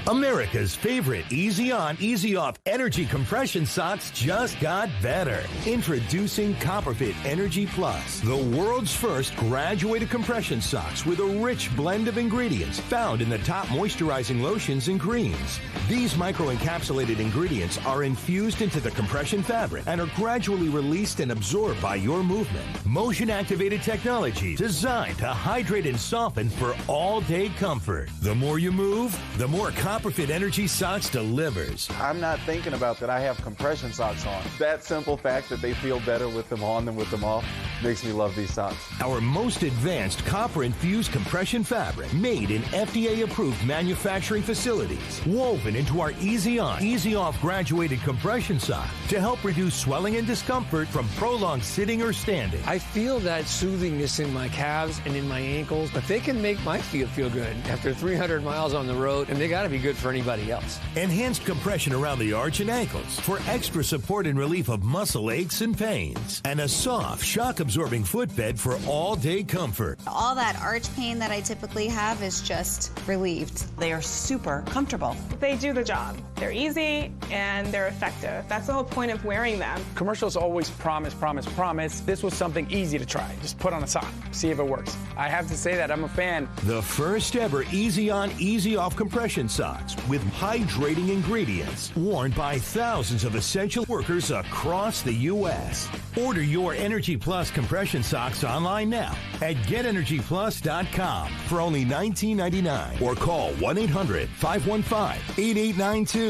America's favorite easy on, easy off energy compression socks just got better. Introducing CopperFit Energy Plus, the world's first graduated compression socks with a rich blend of ingredients found in the top moisturizing lotions and creams. These microencapsulated ingredients are infused into the compression fabric and are gradually released and absorbed by your movement. Motion-activated technology designed to hydrate and soften for all-day comfort. The more you move, the more CopperFit Energy Socks delivers. I'm not thinking about that I have compression socks on. That simple fact that they feel better with them on than with them off makes me love these socks. Our most advanced copper-infused compression fabric, made in FDA-approved manufacturing facilities, woven into our Easy On, Easy Off graduated compression sock to help reduce swelling and discomfort from prolonged sitting or standing. I feel that soothingness in my calves and in my ankles, but they can make my feet feel good after 300 miles on the road, and they got to be good for anybody else. Enhanced compression around the arch and ankles for extra support and relief of muscle aches and pains. And a soft, shock-absorbing footbed for all-day comfort. All that arch pain that I typically have is just relieved. They are super comfortable. They do the job. They're easy and they're effective. That's the whole point of wearing them. Commercials always promise, promise, promise. This was something easy to try. Just put on a sock, see if it works. I have to say that I'm a fan. The first ever Easy On, Easy Off compression socks with hydrating ingredients, worn by thousands of essential workers across the U.S. Order your Energy Plus compression socks online now at GetEnergyPlus.com for only $19.99 or call 1-800-515-8892.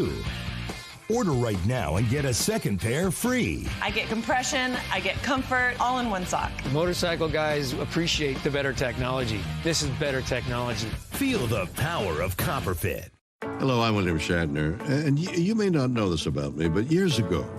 Order right now and get a second pair free. I get compression, I get comfort, all in one sock. Motorcycle guys appreciate the better technology. This is better technology. Feel the power of CopperFit. Hello, I'm William Shatner, and you may not know this about me, but years ago,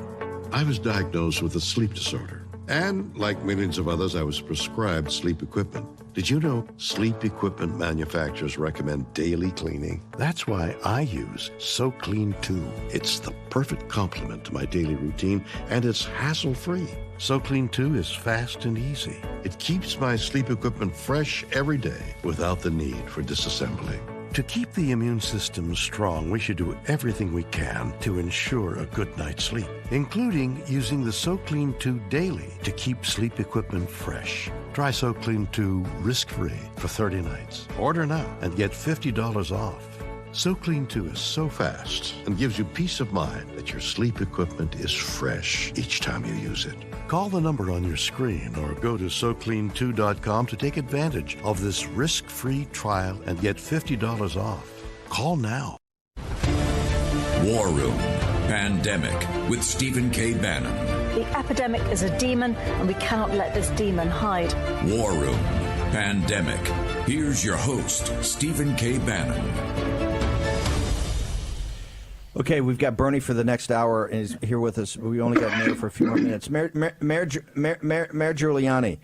I was diagnosed with a sleep disorder. And like millions of others, I was prescribed sleep equipment. Did you know sleep equipment manufacturers recommend daily cleaning? That's why I use SoClean 2. It's the perfect complement to my daily routine, and it's hassle-free. SoClean 2 is fast and easy. It keeps my sleep equipment fresh every day without the need for disassembly. To keep the immune system strong, we should do everything we can to ensure a good night's sleep, including using the SoClean 2 daily to keep sleep equipment fresh. Try SoClean 2 risk-free for 30 nights. Order now and get $50 off. SoClean 2 is so fast and gives you peace of mind that your sleep equipment is fresh each time you use it. Call the number on your screen or go to SoClean2.com to take advantage of this risk-free trial and get $50 off. Call now. War Room Pandemic with Stephen K. Bannon. The epidemic is a demon, and we cannot let this demon hide. War Room Pandemic. Here's your host, Stephen K. Bannon. Okay, we've got Bernie for the next hour, and he's here with us. We only got Mayor for a few more minutes. Mayor Giuliani,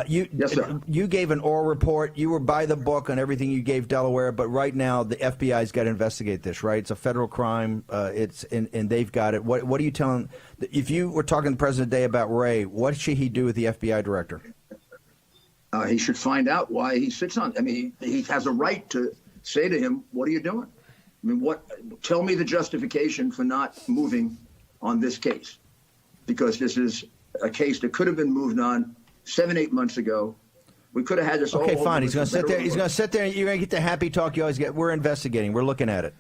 Yes, sir. You gave an oral report. You were by the book on everything you gave Delaware, but right now the FBI's got to investigate this, right? It's a federal crime. And they've got it. What are you telling? If you were talking to the president today about Wray, what should he do with the FBI director? He should find out why he sits on. I mean, he has a right to say to him, "What are you doing?" I mean, tell me the justification for not moving on this case, because this is a case that could have been moved on 7-8 months ago. We could have had this all. Okay, fine. He's going to sit there. He's going to sit there. You're going to get the happy talk you always get. We're investigating. We're looking at it.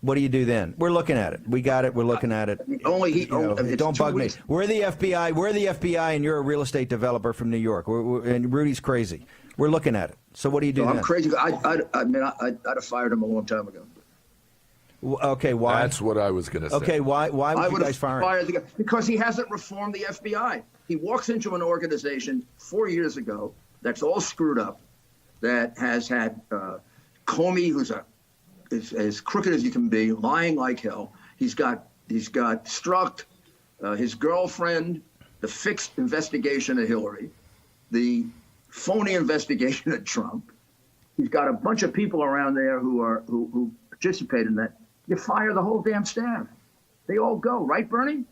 What do you do then? We're looking at it. We got it. We're looking at it. Don't bug me. We're the FBI. We're the FBI, and you're a real estate developer from New York. And Rudy's crazy. We're looking at it. So what do you do then? I'm crazy. I'd have fired him a long time ago. Okay, why? That's what I was going to say. Okay, why would you guys fire him? Because he hasn't reformed the FBI. He walks into an organization 4 years ago that's all screwed up, that has had Comey, who's is as crooked as you can be, lying like hell. He's got Strzok, his girlfriend, the fixed investigation of Hillary, the phony investigation of Trump. He's got a bunch of people around there who participate in that. You fire the whole damn staff. They all go, right, Bernie?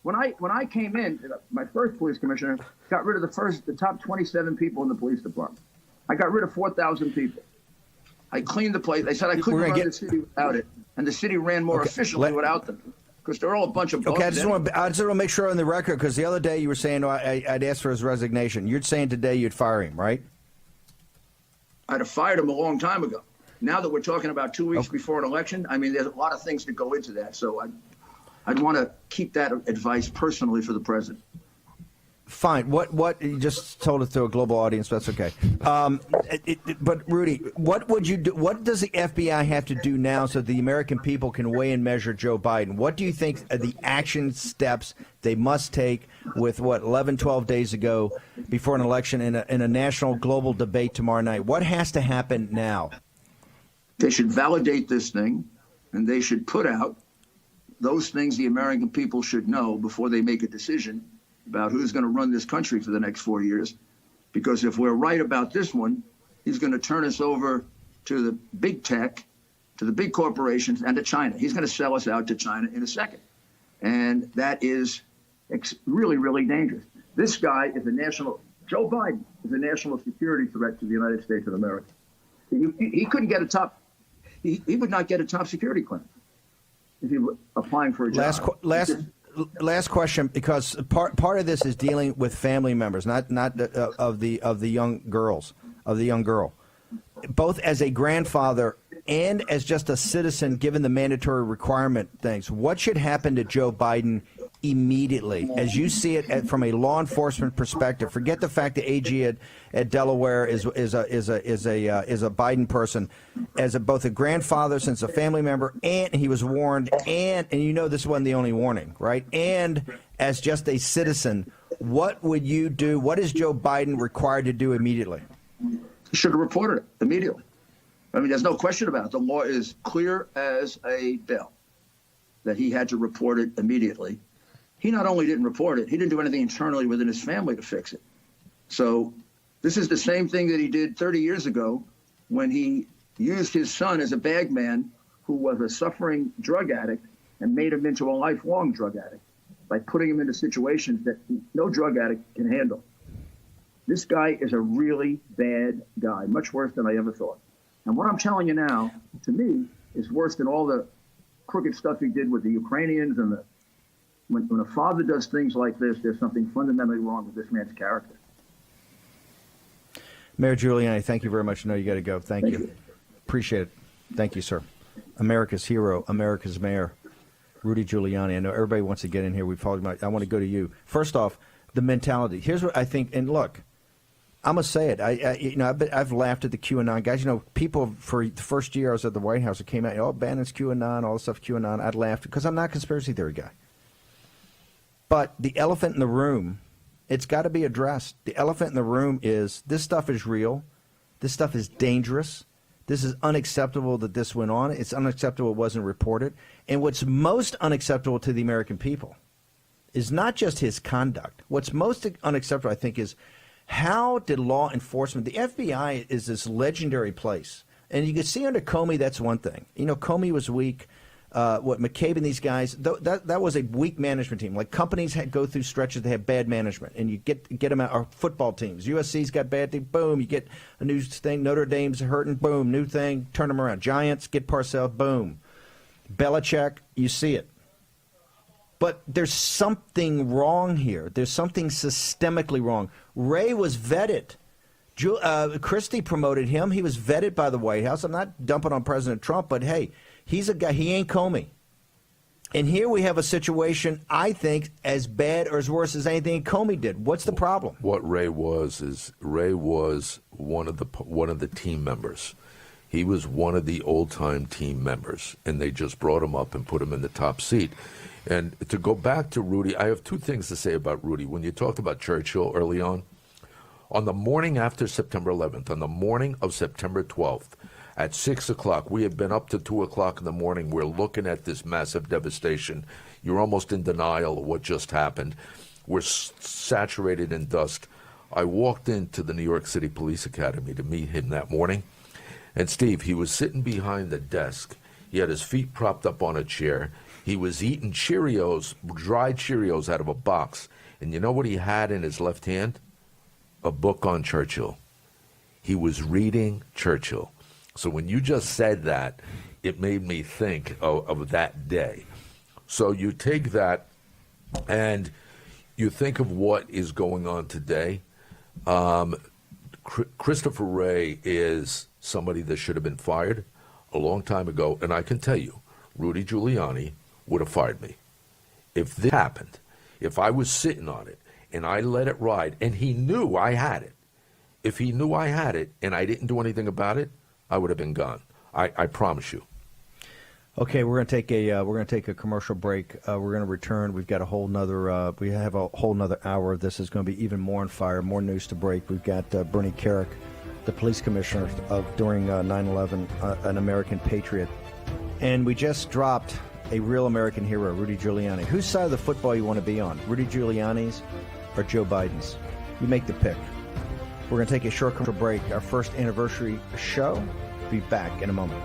When I came in, my first police commissioner got rid of the top 27 people in the police department. I got rid of 4,000 people. I cleaned the place. They said I couldn't run the city without it, and the city ran more efficiently without them, because they're all a bunch of bugs. Okay, I just want to make sure on the record, because the other day you were saying I'd ask for his resignation. You're saying today you'd fire him, right? I'd have fired him a long time ago. Now that we're talking about 2 weeks before an election, I mean, there's a lot of things that go into that. So I'd want to keep that advice personally for the president. Fine. What you just told it to a global audience. That's okay. But Rudy, what would you do? What does the FBI have to do now so the American people can weigh and measure Joe Biden? What do you think are the action steps they must take with 11, 12 days ago before an election in a national global debate tomorrow night? What has to happen now? They should validate this thing, and they should put out those things the American people should know before they make a decision about who's going to run this country for the next 4 years. Because if we're right about this one, he's going to turn us over to the big tech, to the big corporations, and to China. He's going to sell us out to China in a second. And that is really, really dangerous. This guy is Joe Biden is a national security threat to the United States of America. He couldn't get he would not get a top security clearance if he were applying for a job. Last question, because part of this is dealing with family members, not of the young girl, both as a grandfather and as just a citizen, given the mandatory requirement things. What should happen to Joe Biden immediately, as you see it from a law enforcement perspective? Forget the fact that AG at Delaware is a Biden person, as both a grandfather, since a family member, and he was warned, and you know this wasn't the only warning, right? And as just a citizen, what would you do? What is Joe Biden required to do immediately? He should have reported it immediately. I mean, there's no question about it. The law is clear as a bell that he had to report it immediately. he not only didn't report it, he didn't do anything internally within his family to fix it. So this is the same thing that he did 30 years ago when he used his son as a bagman who was a suffering drug addict and made him into a lifelong drug addict by putting him into situations that no drug addict can handle. This guy is a really bad guy, much worse than I ever thought. And what I'm telling you now, to me, is worse than all the crooked stuff he did with the Ukrainians. And when a father does things like this, there's something fundamentally wrong with this man's character. Mayor Giuliani, thank you very much. I know you got to go. Thank you. Appreciate it. Thank you, sir. America's hero, America's mayor, Rudy Giuliani. I know everybody wants to get in here. We've talked about. I want to go to you. First off, the mentality. Here's what I think. And look, I'm gonna say it. I've laughed at the QAnon guys. People for the first year I was at the White House, it came out, Bannon's QAnon, all this stuff QAnon. I'd laughed because I'm not a conspiracy theory guy. But the elephant in the room, it's got to be addressed. The elephant in the room is this stuff is real. This stuff is dangerous. This is unacceptable that this went on. It's unacceptable it wasn't reported. And what's most unacceptable to the American people is not just his conduct. What's most unacceptable, I think, is how did law enforcement, the FBI is this legendary place. And you can see under Comey, that's one thing. Comey was weak. McCabe and these guys, that was a weak management team. Like companies go through stretches, they have bad management, and you get them out. Or football teams, USC's got bad team, boom, you get a new thing. Notre Dame's hurting, boom, new thing, turn them around. Giants get Parcells, boom. Belichick, you see it. But there's something wrong here. There's something systemically wrong. Ray was vetted. Christie promoted him. He was vetted by the White House. I'm not dumping on President Trump, but hey, he's a guy. He ain't Comey. And here we have a situation, I think, as bad or as worse as anything Comey did. What's the problem? What Ray was is Ray was one of the team members. He was one of the old-time team members, and they just brought him up and put him in the top seat. And to go back to Rudy, I have two things to say about Rudy. When you talked about Churchill early on the morning after September 11th, on the morning of September 12th, at 6 o'clock, we had been up to 2 o'clock in the morning. We're looking at this massive devastation. You're almost in denial of what just happened. We're saturated in dust. I walked into the New York City Police Academy to meet him that morning. And Steve, he was sitting behind the desk. He had his feet propped up on a chair. He was eating Cheerios, dried Cheerios out of a box. And you know what he had in his left hand? A book on Churchill. He was reading Churchill. So when you just said that, it made me think of that day. So you take that and you think of what is going on today. Christopher Wray is somebody that should have been fired a long time ago. And I can tell you, Rudy Giuliani would have fired me. If this happened, if I was sitting on it and I let it ride and he knew I had it, if he knew I had it and I didn't do anything about it, I would have been gone. I promise you. Okay, we're gonna take a commercial break. We're gonna return. We've got a whole nother hour of this. Is going to be even more on fire. More news to break. We've got Bernie Kerik, the police commissioner during 9/11, an American patriot, and we just dropped a real American hero, Rudy Giuliani. Whose side of the football you want to be on, Rudy Giuliani's or Joe Biden's? You make the pick. We're going to take a short commercial break. Our first anniversary show. Be back in a moment.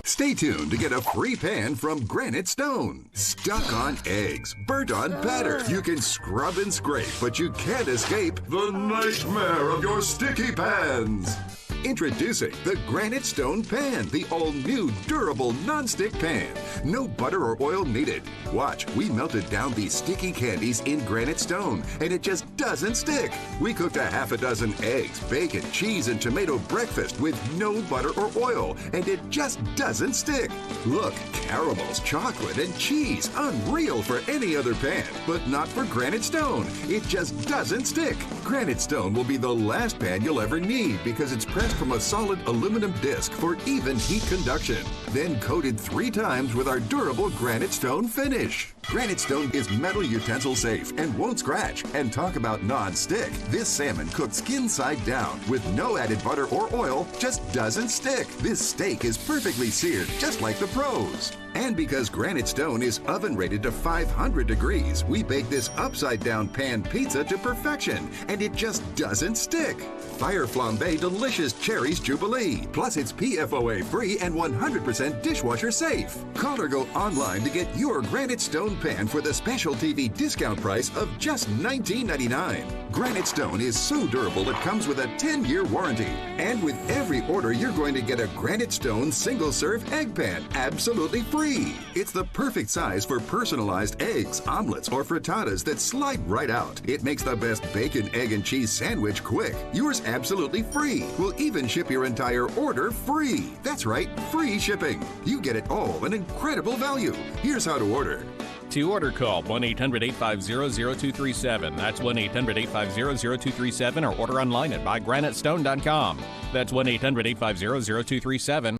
Stay tuned to get a free pan from Granite Stone. Stuck on eggs, burnt on batter. You can scrub and scrape, but you can't escape the nightmare of your sticky pans. Introducing the Granite Stone Pan, the all-new durable non-stick pan. No butter or oil needed. Watch, we melted down these sticky candies in Granite Stone, and it just doesn't stick. We cooked a half a dozen eggs, bacon, cheese, and tomato breakfast with no butter or oil, and it just doesn't stick. Look, caramels, chocolate, and cheese. Unreal for any other pan, but not for Granite Stone. It just doesn't stick. Granite Stone will be the last pan you'll ever need because it's pressed from a solid aluminum disc for even heat conduction, then coated 3 times with our durable Granite Stone finish. Granite Stone is metal utensil safe and won't scratch. And talk about non-stick. This salmon cooked skin side down with no added butter or oil just doesn't stick. This steak is perfectly seared just like the pros. And because Granite Stone is oven rated to 500 degrees, we bake this upside down pan pizza to perfection, and it just doesn't stick. Fire Flambe Delicious Cherries Jubilee. Plus, it's PFOA free and 100% dishwasher safe. Call or go online to get your Granite Stone pan for the special TV discount price of just $19.99. Granite Stone is so durable it comes with a 10-year warranty. And with every order, you're going to get a Granite Stone single-serve egg pan absolutely free. It's the perfect size for personalized eggs, omelets, or frittatas that slide right out. It makes the best bacon, egg, and cheese sandwich quick. Yours absolutely free. We'll even ship your entire order free. That's right, free shipping. You get it all, an incredible value. Here's how to order. To order, call 1-800-850-0237. That's 1-800-850-0237, or order online at buygranitestone.com. That's 1-800-850-0237.